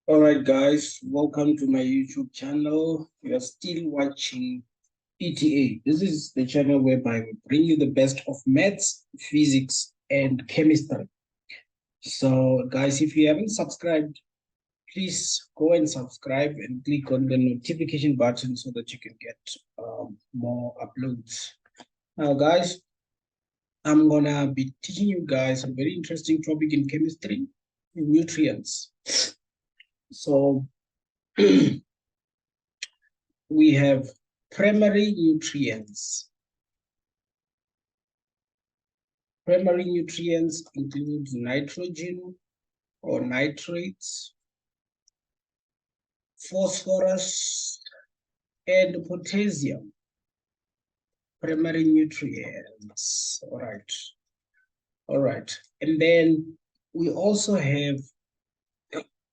All right, guys, welcome to my YouTube channel. We are still watching ETA. This is the channel whereby we bring you the best of maths, physics, and chemistry. So, guys, if you haven't subscribed, please go and subscribe and click on the notification button so that you can get more uploads. Now, guys, I'm gonna be teaching you guys a very interesting topic in chemistry, nutrients. So we have primary nutrients. Primary nutrients include nitrogen or nitrates, phosphorus, and potassium. Primary nutrients. All right. And then we also have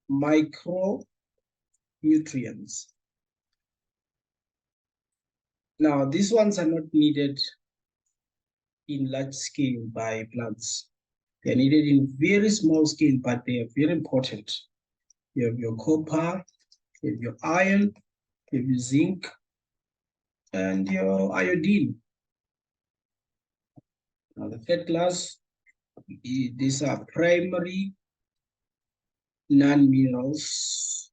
micronutrients. Now, these ones are not needed in large scale by plants. They're needed in very small scale, but they are very important. You have your copper, you have your iron, you have your zinc, and your iodine. Now, the third class, these are primary non-minerals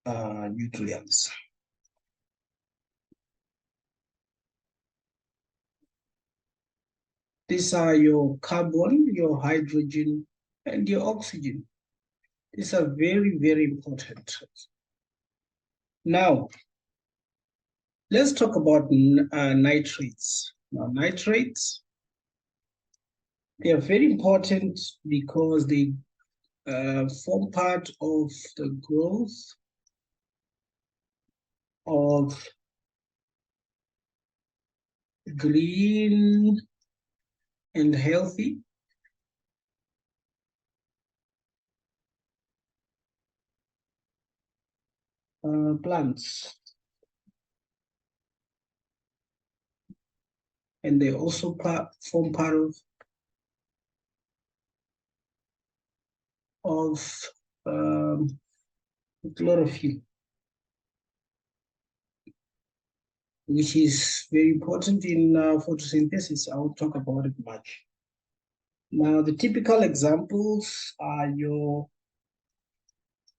nutrients. These are your carbon, your hydrogen, and your oxygen. These are very, very important. Now, let's talk about nitrates. Now, nitrates, they are very important because they form part of the growth of green and healthy plants. And they also form part of chlorophyll, which is very important in photosynthesis. I will talk about it much. Now, the typical examples are your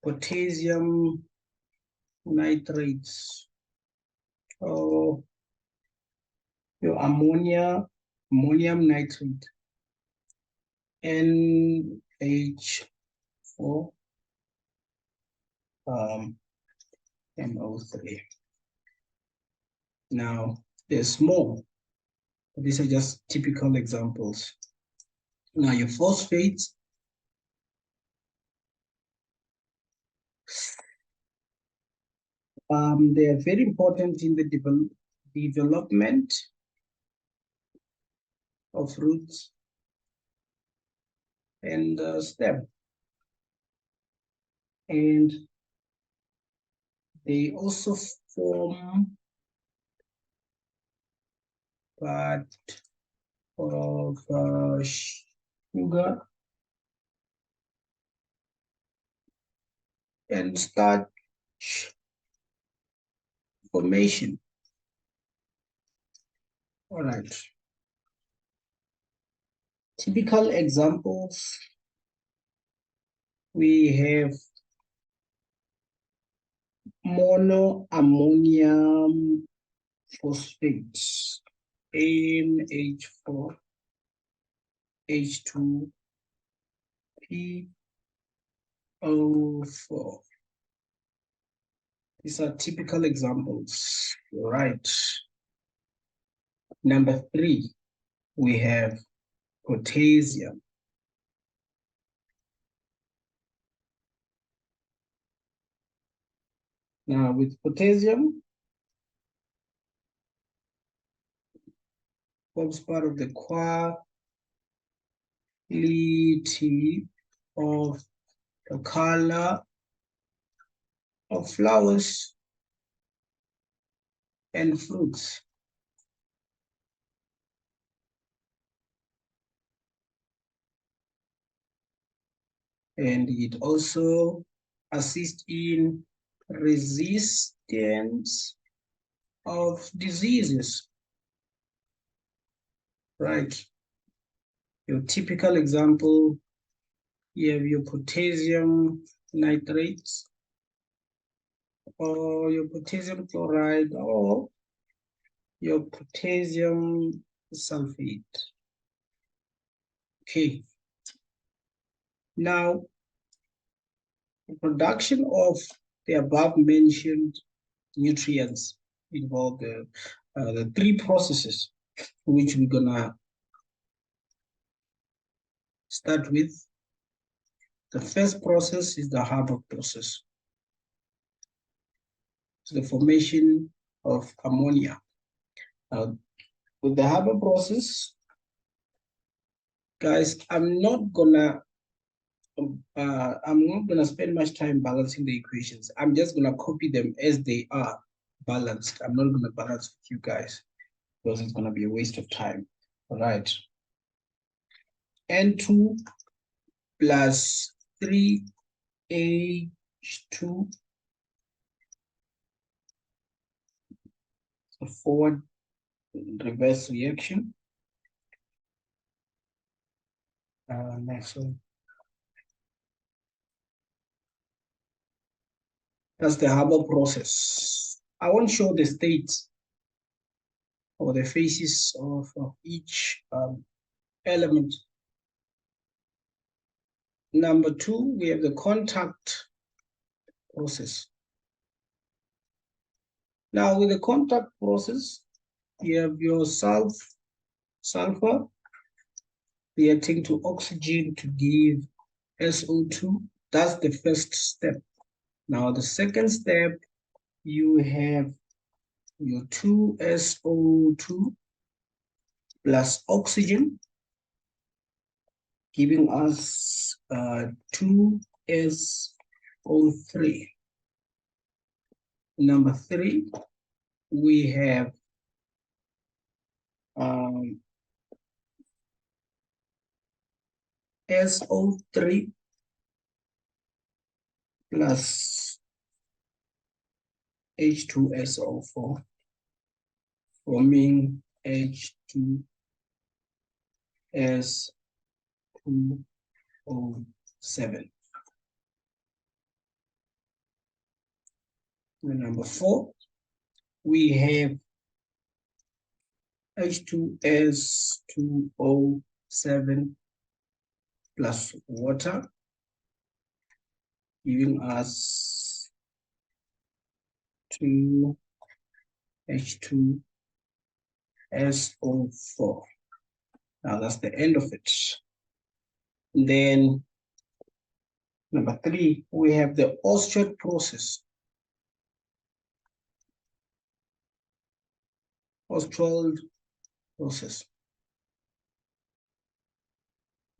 potassium nitrates, or your ammonium nitrate, NH4, NO3. Now, there's more. These are just typical examples. Now, your phosphates, they are very important in the development of roots and stem. And they also form part of sugar and starch formation. All right. Typical examples, we have monoammonium phosphate, NH4, H2, PO4. These are typical examples, right? Number 3, we have potassium. Now, with potassium, forms part of the quality of the color of flowers and fruits. and it also assists in resistance of diseases, right? Your typical example, you have your potassium nitrates or your potassium chloride or your potassium sulfate. Okay. Now, the production of the above mentioned nutrients involve the three processes which we're gonna start with. The first process is the Haber process. It's the formation of ammonia. Now, with the Haber process, guys, I'm not gonna spend much time balancing the equations. I'm just gonna copy them as they are balanced. I'm not gonna balance with you guys because it's gonna be a waste of time. All right. N2 plus 3H2, a forward reverse reaction. Next one. That's the Haber process. I won't show the states or the phases of each element. Number two, we have the contact process. Now, with the contact process, you have your sulfur reacting to oxygen to give SO2. That's the first step. Now, the second step, you have your 2SO2 plus oxygen, giving us 2SO3. Number three, we have SO3 plus H2SO4, forming H2S2O7. And number four, we have H2S2O7 plus water, giving us 2H2SO4. Now that's the end of it. And then number three, we have the Ostwald process. Ostwald process.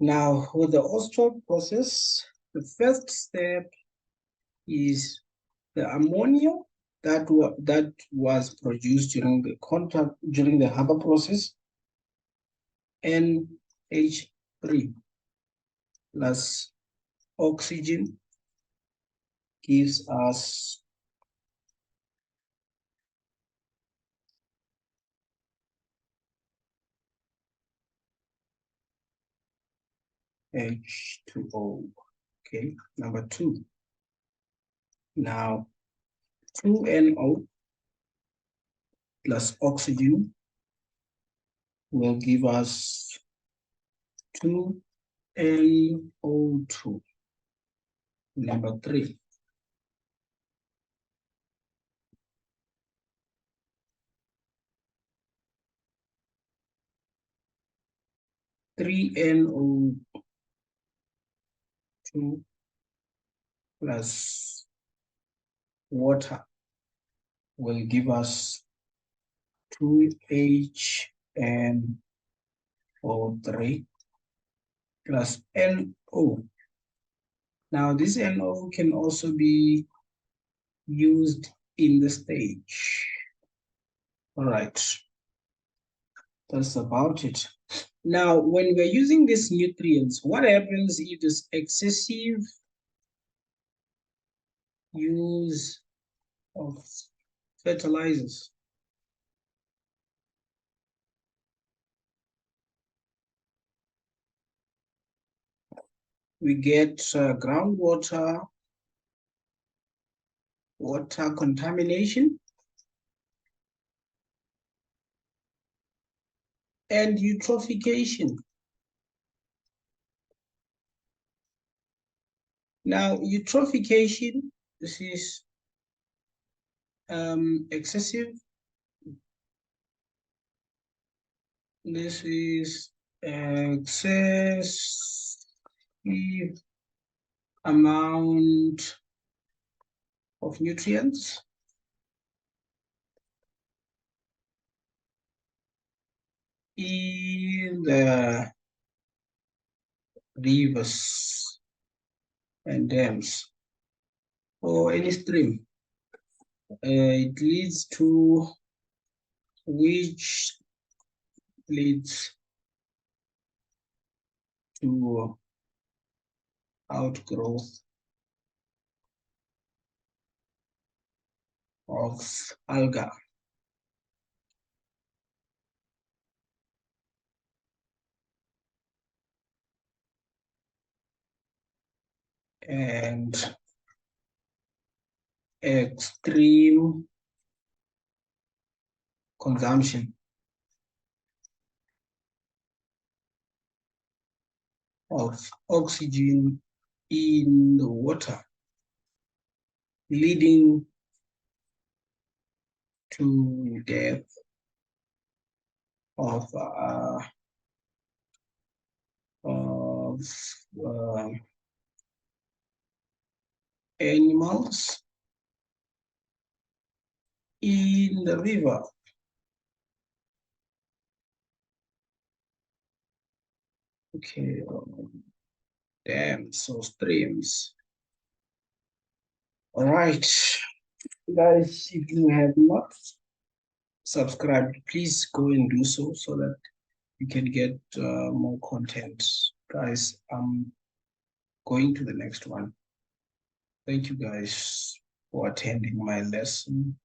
Now, with the Ostwald process, the first step is the ammonia that was produced during the Haber process, NH3 plus oxygen gives us H2O. Okay, number two. Now, 2NO plus oxygen will give us 2NO2. Number three. NO2 plus water will give us 2HNO3 plus NO. Now this NO can also be used in the stage. All right. That's about it. Now, when we're using these nutrients, what happens if there's excessive use of fertilizers? We get groundwater, water contamination, and eutrophication. Now, eutrophication, this is excessive. This is excessive amount of nutrients in the rivers and dams or any stream. It leads to which leads to outgrowth of algae. And extreme consumption of oxygen in the water, leading to death of animals in the river. Okay, dams, so streams. All right, guys, if you have not subscribed, please go and do so that you can get more content. Guys, I'm going to the next one. Thank you guys for attending my lesson.